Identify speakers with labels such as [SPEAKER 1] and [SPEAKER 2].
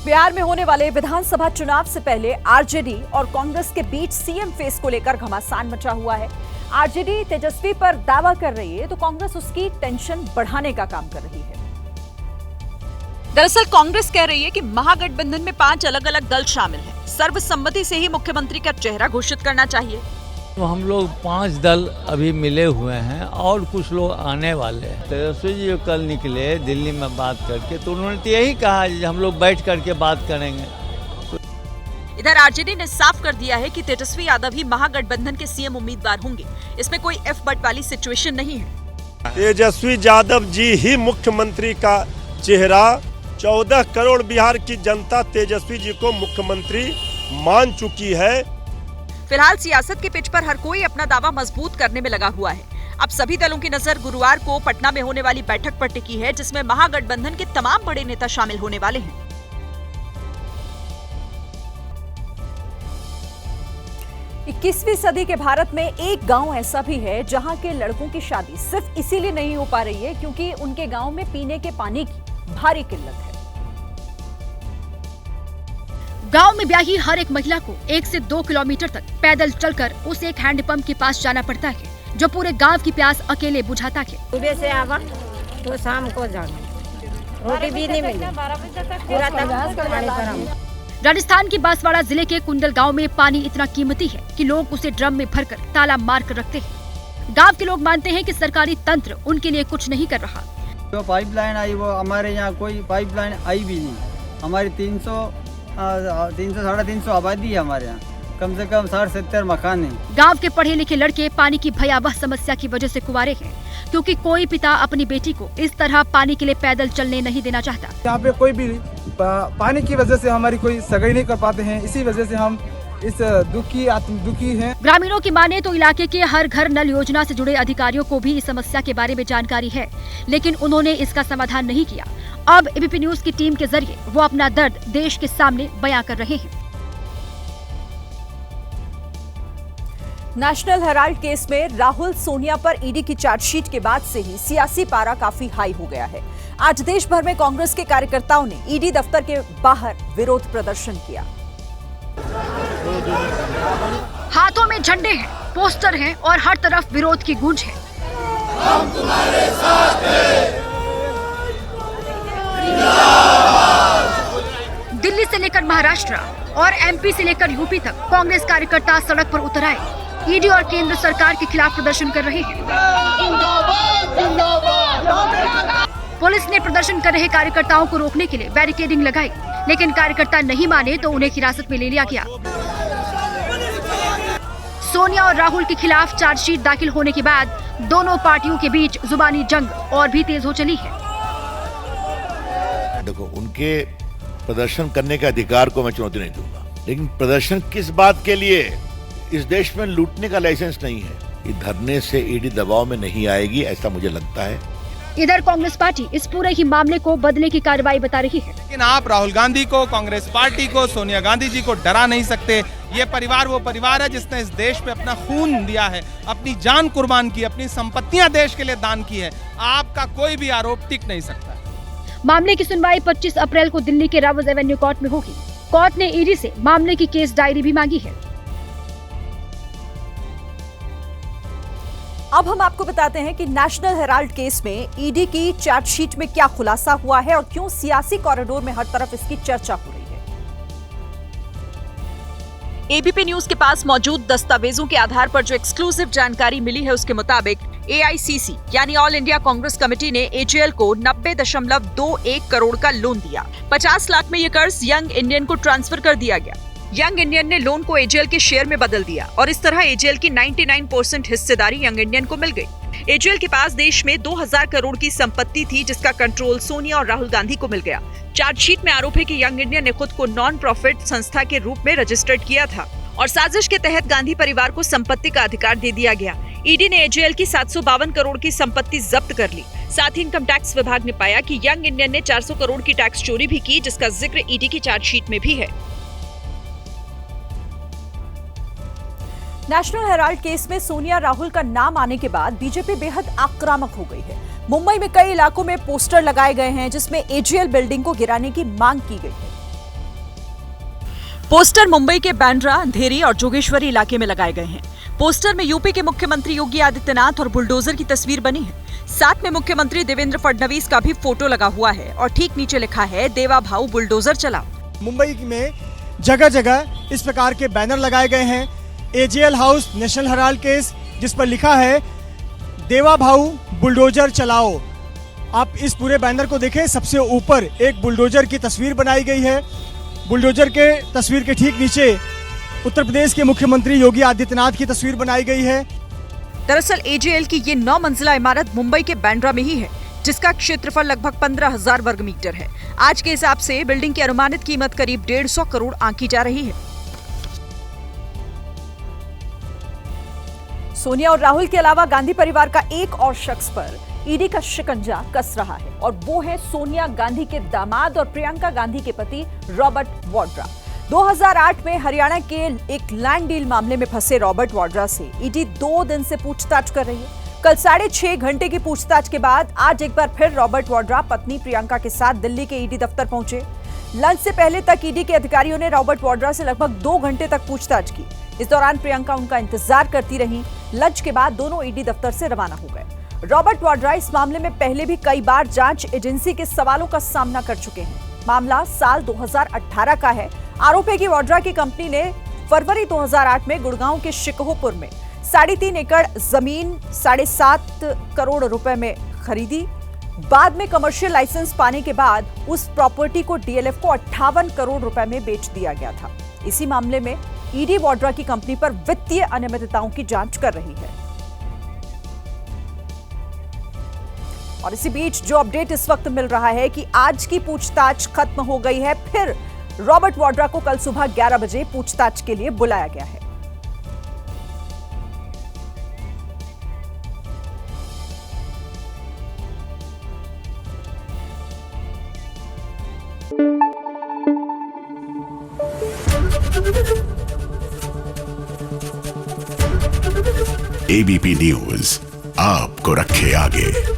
[SPEAKER 1] बिहार में होने वाले विधानसभा चुनाव से पहले आरजेडी और कांग्रेस के बीच सीएम फेस को लेकर घमासान मचा हुआ है। आरजेडी तेजस्वी पर दावा कर रही है तो कांग्रेस उसकी टेंशन बढ़ाने का काम कर रही है। दरअसल कांग्रेस कह रही है कि महागठबंधन में 5 अलग अलग दल शामिल हैं। सर्वसम्मति से ही मुख्यमंत्री का चेहरा घोषित करना चाहिए।
[SPEAKER 2] तो हम लोग 5 दल अभी मिले हुए हैं और कुछ लोग आने वाले हैं। तेजस्वी जी कल निकले दिल्ली में बात करके, तो उन्होंने तो यही कहा हम लोग बैठ करके बात करेंगे।
[SPEAKER 1] इधर आरजेडी ने साफ कर दिया है कि तेजस्वी यादव ही महागठबंधन के सीएम उम्मीदवार होंगे। इसमें कोई एफ बट वाली सिचुएशन नहीं है।
[SPEAKER 3] तेजस्वी यादव जी ही मुख्यमंत्री का चेहरा, 14 करोड़ बिहार की जनता तेजस्वी जी को मुख्यमंत्री मान चुकी है।
[SPEAKER 1] फिलहाल सियासत के पिच पर हर कोई अपना दावा मजबूत करने में लगा हुआ है। अब सभी दलों की नजर गुरुवार को पटना में होने वाली बैठक पर टिकी है, जिसमें महागठबंधन के तमाम बड़े नेता शामिल होने वाले हैं। 21वीं सदी के भारत में एक गांव ऐसा भी है जहां के लड़कों की शादी सिर्फ इसीलिए नहीं हो पा रही है क्योंकि उनके गांव में पीने के पानी की भारी किल्लत है।
[SPEAKER 4] गांव में ब्याही हर एक महिला को 1 से 2 किलोमीटर तक पैदल चलकर उस एक हैंडपंप के पास जाना पड़ता है जो पूरे गांव की प्यास अकेले बुझाता है।
[SPEAKER 5] सुबह से आवा तो शाम को जाना, रोटी भी नहीं मिली, पूरा
[SPEAKER 4] राजस्थान के बांसवाड़ा जिले के कुंडल गांव में पानी इतना कीमती है कि लोग उसे ड्रम में भरकर ताला मार कर रखते हैं। गांव के लोग मानते हैं कि सरकारी तंत्र उनके लिए कुछ नहीं कर रहा।
[SPEAKER 6] जो पाइपलाइन आई वो हमारे यहाँ कोई पाइपलाइन आई भी नहीं। हमारी 300 साढ़े 300 आबादी है हमारे यहाँ, कम से कम 60-70 मकान हैं।
[SPEAKER 4] गांव के पढ़े लिखे लड़के पानी की भयावह समस्या की वजह से कुंवारे हैं क्योंकि कोई पिता अपनी बेटी को इस तरह पानी के लिए पैदल चलने नहीं देना चाहता।
[SPEAKER 7] यहाँ पे कोई भी पानी की वजह से हमारी कोई सगाई नहीं कर पाते हैं, इसी वजह से हम इस दुखी हैं।
[SPEAKER 4] ग्रामीणों की माने तो इलाके के हर घर नल योजना से जुड़े अधिकारियों को भी इस समस्या के बारे में जानकारी है, लेकिन उन्होंने इसका समाधान नहीं किया। अब एबीपी न्यूज की टीम के जरिए वो अपना दर्द देश के सामने बयां कर रहे हैं।
[SPEAKER 1] नेशनल हेराल्ड केस में राहुल सोनिया पर ईडी की चार्जशीट के बाद से ही सियासी पारा काफी हाई हो गया है। आज देश भर में कांग्रेस के कार्यकर्ताओं ने ईडी दफ्तर के बाहर विरोध प्रदर्शन किया।
[SPEAKER 4] हाथों में झंडे हैं, पोस्टर हैं और हर तरफ विरोध की गूंज है।
[SPEAKER 8] हम तुम्हारे साथ हैं।
[SPEAKER 4] दिल्ली से लेकर महाराष्ट्र और एमपी से लेकर यूपी तक कांग्रेस कार्यकर्ता सड़क पर उतर आए। ईडी और केंद्र सरकार के खिलाफ प्रदर्शन कर रहे हैं। पुलिस ने प्रदर्शन कर रहे कार्यकर्ताओं को रोकने के लिए बैरिकेडिंग लगाई, लेकिन कार्यकर्ता नहीं माने तो उन्हें हिरासत में ले लिया गया। सोनिया और राहुल के खिलाफ चार्जशीट दाखिल होने के बाद दोनों पार्टियों के बीच जुबानी जंग और भी तेज हो चली है।
[SPEAKER 8] देखो, उनके प्रदर्शन करने के अधिकार को मैं चुनौती नहीं दूंगा, लेकिन प्रदर्शन किस बात के लिए? इस देश में लूटने का लाइसेंस नहीं है। ये धरने से ईडी दबाव में नहीं आएगी, ऐसा मुझे लगता है।
[SPEAKER 4] इधर कांग्रेस पार्टी इस पूरे ही मामले को बदले की कार्रवाई बता रही है।
[SPEAKER 9] लेकिन आप राहुल गांधी को, कांग्रेस पार्टी को, सोनिया गांधी जी को डरा नहीं सकते। ये परिवार वो परिवार है जिसने इस देश पे अपना खून दिया है, अपनी जान कुर्बान की, अपनी संपत्तियां देश के लिए दान की है। आपका कोई भी आरोप टिक नहीं सकता।
[SPEAKER 4] मामले की सुनवाई 25 अप्रैल को दिल्ली के रावज एवेन्यू कोर्ट में होगी। कोर्ट ने ईडी से मामले की केस डायरी भी मांगी है।
[SPEAKER 1] अब हम आपको बताते हैं कि नेशनल हेराल्ड केस में ईडी की चार्जशीट में क्या खुलासा हुआ है और क्यों सियासी कॉरिडोर में हर तरफ इसकी चर्चा हो रही है। एबीपी न्यूज के पास मौजूद दस्तावेजों के आधार पर जो एक्सक्लूसिव जानकारी मिली है उसके मुताबिक एआईसीसी यानी ऑल इंडिया कांग्रेस कमेटी ने एजेएल को 90.21 करोड़ का लोन दिया। 50 लाख में यह कर्ज यंग इंडियन को ट्रांसफर कर दिया गया। यंग इंडियन ने लोन को एजेएल के शेयर में बदल दिया और इस तरह एजेएल की 99% हिस्सेदारी यंग इंडियन को मिल गई। एजेएल के पास देश में 2000 करोड़ की संपत्ति थी जिसका कंट्रोल सोनिया और राहुल गांधी को मिल गया। चार्जशीट में आरोप है कि यंग इंडियन ने खुद को नॉन प्रॉफिट संस्था के रूप में रजिस्टर्ड किया था और साजिश के तहत गांधी परिवार को संपत्ति का अधिकार दे दिया गया। ईडी ने एजेएल की 752 करोड़ की संपत्ति जब्त कर ली। साथ ही इनकम टैक्स विभाग ने पाया कि यंग इंडियन ने 400 करोड़ की टैक्स चोरी भी की, जिसका जिक्र ईडी की चार्जशीट में भी है। नेशनल हेराल्ड केस में सोनिया राहुल का नाम आने के बाद बीजेपी बेहद आक्रामक हो गई है। मुंबई में कई इलाकों में पोस्टर लगाए गए हैं जिसमें एजेएल बिल्डिंग को गिराने की मांग की गई है। पोस्टर मुंबई के बांद्रा, अंधेरी और जोगेश्वरी इलाके में लगाए गए हैं। पोस्टर में यूपी के मुख्यमंत्री योगी आदित्यनाथ और बुलडोजर की तस्वीर बनी है। साथ में मुख्यमंत्री देवेंद्र फडणवीस का भी फोटो लगा हुआ है और ठीक नीचे लिखा है, देवा भाऊ बुलडोजर चलाओ।
[SPEAKER 10] मुंबई में जगह जगह इस प्रकार के बैनर लगाए गए हैं। AJL house, national Herald case, जिस पर लिखा है, देवा भाऊ बुलडोजर चलाओ। आप इस पूरे बैनर को देखें, सबसे ऊपर एक बुलडोजर की तस्वीर बनाई गई है। बुलडोजर के तस्वीर के ठीक नीचे उत्तर प्रदेश के मुख्यमंत्री योगी आदित्यनाथ की तस्वीर बनाई गई है।
[SPEAKER 1] दरअसल एजेएल की ये 9 मंजिला इमारत मुंबई के बांद्रा में ही है, जिसका क्षेत्रफल लगभग 15,000 वर्ग मीटर है। आज के हिसाब से बिल्डिंग की अनुमानित कीमत करीब 150 करोड़ आंकी जा रही है। सोनिया और राहुल के अलावा गांधी परिवार का एक और शख्स पर ईडी का शिकंजा कस रहा है और वो है सोनिया गांधी के दामाद और प्रियंका गांधी के पति रॉबर्ट वाड्रा। 2008 में हरियाणा के एक लैंड डील मामले में फंसे रॉबर्ट वाड्रा से ईडी 2 दिन से पूछताछ कर रही है। कल 6.5 घंटे की पूछताछ के बाद आज एक बार फिर रॉबर्ट वाड्रा पत्नी प्रियंका के साथ दिल्ली के ईडी दफ्तर पहुंचे। लंच से पहले तक ईडी के अधिकारियों ने रॉबर्ट वाड्रा से लगभग 2 घंटे तक पूछताछ की। इस दौरान प्रियंका उनका इंतजार करती रही। लंच के बाद दोनों ईडी दफ्तर से रवाना हो गए। रॉबर्ट वाड्रा इस मामले में पहले भी कई बार जांच एजेंसी के सवालों का सामना कर चुके हैं। मामला साल 2018 का है। आरोप है कि वाड्रा की कंपनी ने फरवरी 2008 में गुड़गांव के शिकोहपुर में 3.5 एकड़ जमीन 7.5 करोड़ रुपए में खरीदी। बाद में कमर्शियल लाइसेंस पाने के बाद उस प्रॉपर्टी को डीएलएफ को 58 करोड़ रुपए में बेच दिया गया था। इसी मामले में ईडी वाड्रा की कंपनी पर वित्तीय अनियमितताओं की जांच कर रही है। और इसी बीच जो अपडेट इस वक्त मिल रहा है कि आज की पूछताछ खत्म हो गई है। फिर रॉबर्ट वाड्रा को कल सुबह 11 बजे पूछताछ के लिए बुलाया गया है।
[SPEAKER 11] एबीपी न्यूज आपको रखे आगे।